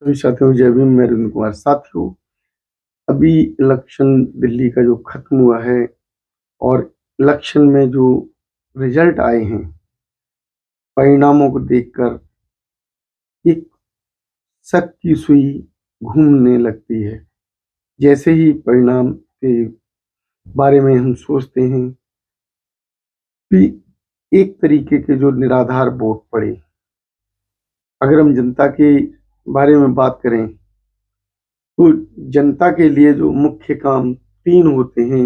सभी साथियों को जय भीम। मैं अरविंद कुमार। साथियों, अभी इलेक्शन दिल्ली का जो खत्म हुआ है और इलेक्शन में जो रिजल्ट आए हैं, परिणामों को देखकर एक शक की सुई घूमने लगती है। जैसे ही परिणाम के बारे में हम सोचते हैं कि एक तरीके के जो निराधार वोट पड़े। अगर हम जनता के बारे में बात करें तो जनता के लिए जो मुख्य काम 3 होते हैं: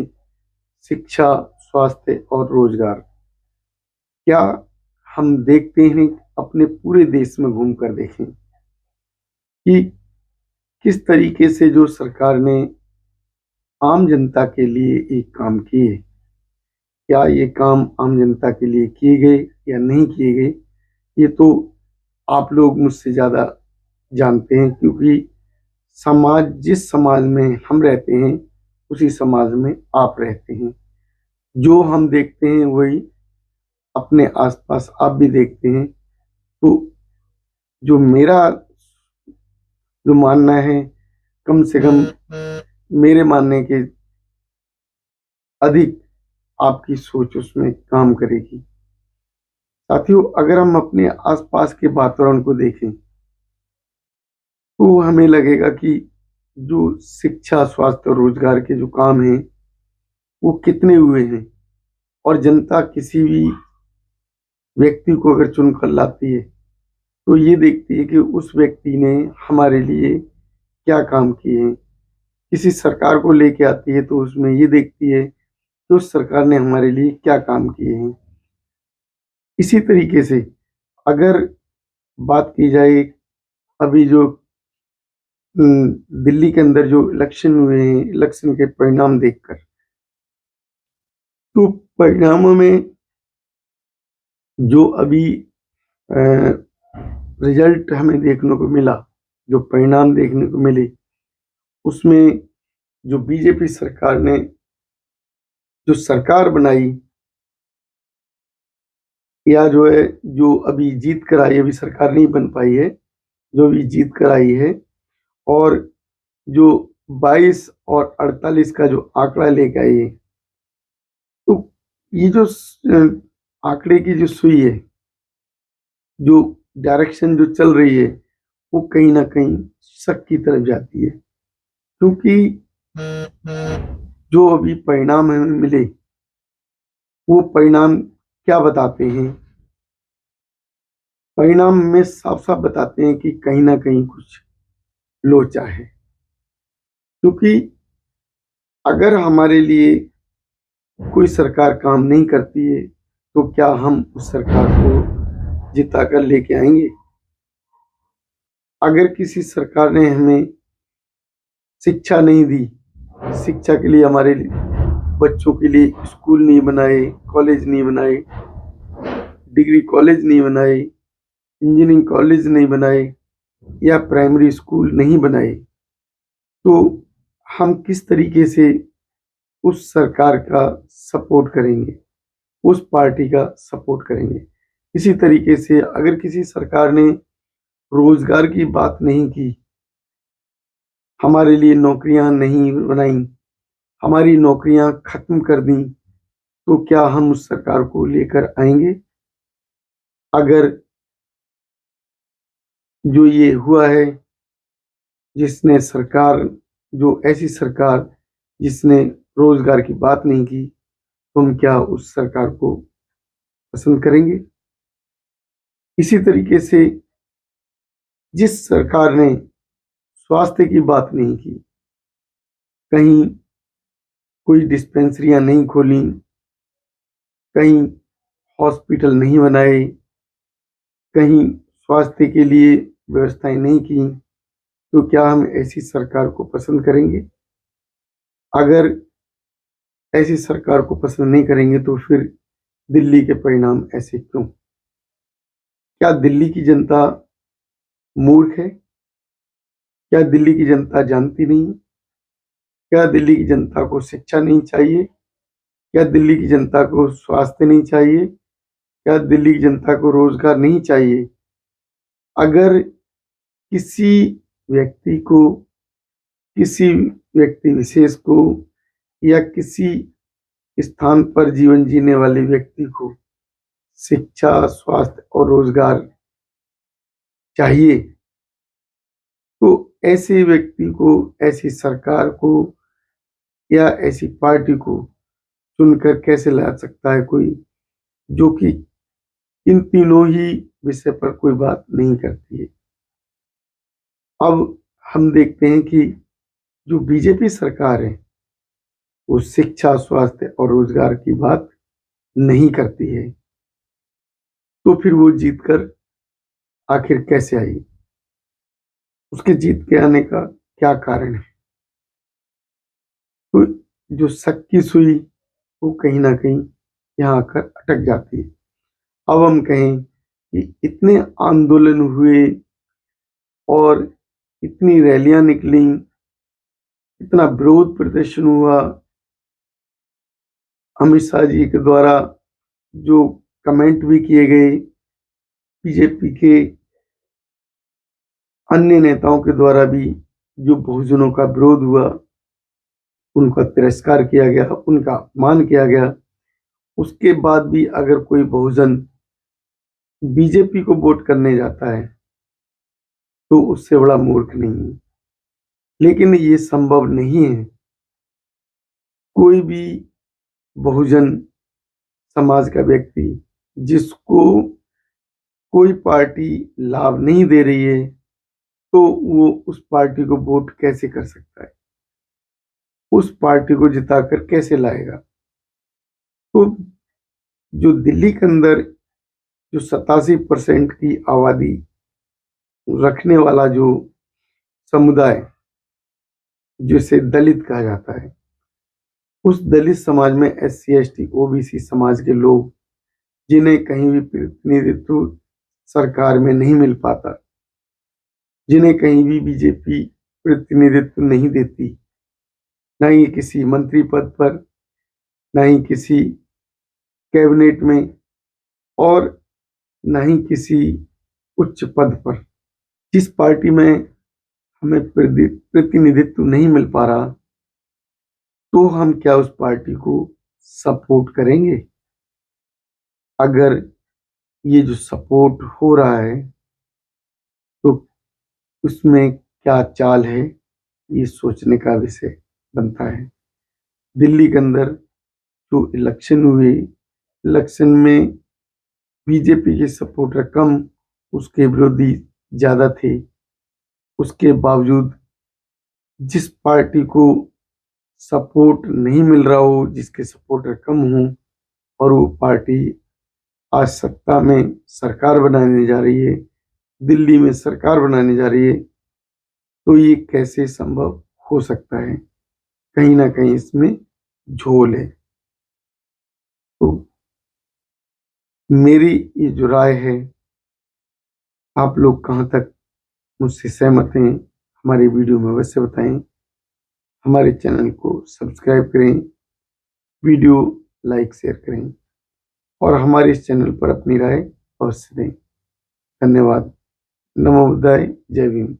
शिक्षा, स्वास्थ्य और रोजगार। क्या हम देखते हैं, अपने पूरे देश में घूमकर देखें कि किस तरीके से जो सरकार ने आम जनता के लिए एक काम किए। क्या ये काम आम जनता के लिए किए गए या नहीं किए गए, ये तो आप लोग मुझसे ज्यादा जानते हैं, क्योंकि जिस समाज में हम रहते हैं उसी समाज में आप रहते हैं। जो हम देखते हैं वही अपने आसपास आप भी देखते हैं। तो जो मेरा जो मानना है, कम से कम मेरे मानने के अधिक आपकी सोच उसमें काम करेगी। साथियों, अगर हम अपने आसपास के वातावरण को देखें तो हमें लगेगा कि जो शिक्षा, स्वास्थ्य और रोजगार के जो काम हैं वो कितने हुए हैं। और जनता किसी भी व्यक्ति को अगर चुनकर लाती है तो ये देखती है कि उस व्यक्ति ने हमारे लिए क्या काम किए हैं। किसी सरकार को लेके आती है तो उसमें ये देखती है कि उस सरकार ने हमारे लिए क्या काम किए हैं। इसी तरीके से अगर बात की जाए, अभी जो दिल्ली के अंदर जो इलेक्शन हुए हैं, इलेक्शन के परिणाम देखकर, तो परिणामों में जो अभी रिजल्ट हमें देखने को मिला, जो परिणाम देखने को मिले, उसमें जो बीजेपी सरकार ने जो सरकार बनाई, या जो है जो अभी जीत कर आई, अभी सरकार नहीं बन पाई है, जो अभी जीत कर आई है, और जो 22 और 48 का जो आंकड़ा लेके आई है, तो ये जो आंकड़े की जो सुई है, जो डायरेक्शन जो चल रही है, वो कहीं ना कहीं शक की तरफ जाती है। क्योंकि जो अभी परिणाम हमें मिले वो परिणाम क्या बताते हैं? परिणाम में साफ साफ बताते हैं कि कहीं ना कहीं कुछ लोचा है। क्योंकि अगर हमारे लिए कोई सरकार काम नहीं करती है तो क्या हम उस सरकार को जिता कर लेके आएंगे? अगर किसी सरकार ने हमें शिक्षा नहीं दी, शिक्षा के लिए हमारे बच्चों के लिए स्कूल नहीं बनाए, कॉलेज नहीं बनाए, डिग्री कॉलेज नहीं बनाए, इंजीनियरिंग कॉलेज नहीं बनाए, या प्राइमरी स्कूल नहीं बनाए, तो हम किस तरीके से उस सरकार का सपोर्ट करेंगे, उस पार्टी का सपोर्ट करेंगे? इसी तरीके से अगर किसी सरकार ने रोजगार की बात नहीं की, हमारे लिए नौकरियां नहीं बनाई, हमारी नौकरियां खत्म कर दी, तो क्या हम उस सरकार को लेकर आएंगे? अगर जो ये हुआ है, जिसने सरकार, जो ऐसी सरकार जिसने रोजगार की बात नहीं की, तो हम क्या उस सरकार को पसंद करेंगे? इसी तरीके से जिस सरकार ने स्वास्थ्य की बात नहीं की, कहीं कोई डिस्पेंसरियां नहीं खोली, कहीं हॉस्पिटल नहीं बनाए, कहीं स्वास्थ्य के लिए व्यवस्थाएं नहीं की, तो क्या हम ऐसी सरकार को पसंद करेंगे? अगर ऐसी सरकार को पसंद नहीं करेंगे तो फिर दिल्ली के परिणाम ऐसे क्यों? क्या दिल्ली की जनता मूर्ख है? क्या दिल्ली की जनता जानती नहीं? क्या दिल्ली की जनता को शिक्षा नहीं चाहिए? क्या दिल्ली की जनता को स्वास्थ्य नहीं चाहिए? क्या दिल्ली की जनता को रोजगार नहीं चाहिए? अगर किसी व्यक्ति को, किसी व्यक्ति विशेष को या किसी स्थान पर जीवन जीने वाले व्यक्ति को शिक्षा, स्वास्थ्य और रोजगार चाहिए, तो ऐसे व्यक्ति को, ऐसी सरकार को या ऐसी पार्टी को चुनकर कैसे ला सकता है कोई जो कि इन तीनों ही विषय पर कोई बात नहीं करती है। अब हम देखते हैं कि जो बीजेपी सरकार है वो शिक्षा, स्वास्थ्य और रोजगार की बात नहीं करती है, तो फिर वो जीतकर आखिर कैसे आई? उसके जीत के आने का क्या कारण है? तो जो शक की सुई वो कहीं ना कहीं यहाँ आकर अटक जाती है। अब हम कहें कि इतने आंदोलन हुए और इतनी रैलियां निकली, इतना विरोध प्रदर्शन हुआ, अमित शाह जी के द्वारा जो कमेंट भी किए गए, बीजेपी के अन्य नेताओं के द्वारा भी जो बहुजनों का विरोध हुआ, उनका तिरस्कार किया गया, उनका अपमान किया गया, उसके बाद भी अगर कोई बहुजन बीजेपी को वोट करने जाता है तो उससे बड़ा मूर्ख नहीं है। लेकिन ये संभव नहीं है। कोई भी बहुजन समाज का व्यक्ति जिसको कोई पार्टी लाभ नहीं दे रही है, तो वो उस पार्टी को वोट कैसे कर सकता है? उस पार्टी को जिताकर कैसे लाएगा? तो जो दिल्ली के अंदर जो 87% की आबादी रखने वाला जो समुदाय, जिसे दलित कहा जाता है, उस दलित समाज में SC, ST, OBC समाज के लोग, जिन्हें कहीं भी प्रतिनिधित्व सरकार में नहीं मिल पाता, जिन्हें कहीं भी बीजेपी प्रतिनिधित्व नहीं देती, न ही किसी मंत्री पद पर, न ही किसी कैबिनेट में, और न ही किसी उच्च पद पर। जिस पार्टी में हमें प्रतिनिधित्व नहीं मिल पा रहा, तो हम क्या उस पार्टी को सपोर्ट करेंगे? अगर ये जो सपोर्ट हो रहा है तो उसमें क्या चाल है, ये सोचने का विषय बनता है। दिल्ली के अंदर जो इलेक्शन हुए, इलेक्शन में बीजेपी के सपोर्टर कम, उसके विरोधी ज्यादा थे। उसके बावजूद जिस पार्टी को सपोर्ट नहीं मिल रहा हो, जिसके सपोर्टर कम हो, और वो पार्टी आज सत्ता में सरकार बनाने जा रही है, दिल्ली में सरकार बनाने जा रही है, तो ये कैसे संभव हो सकता है? कहीं ना कहीं इसमें झोल है। तो मेरी ये जो राय है, आप लोग कहाँ तक मुझसे सहमत हैं, हमारी वीडियो में अवश्य बताएं। हमारे चैनल को सब्सक्राइब करें, वीडियो लाइक शेयर करें, और हमारे इस चैनल पर अपनी राय अवश्य दें। धन्यवाद। नमो बुद्धाय। जय भीम।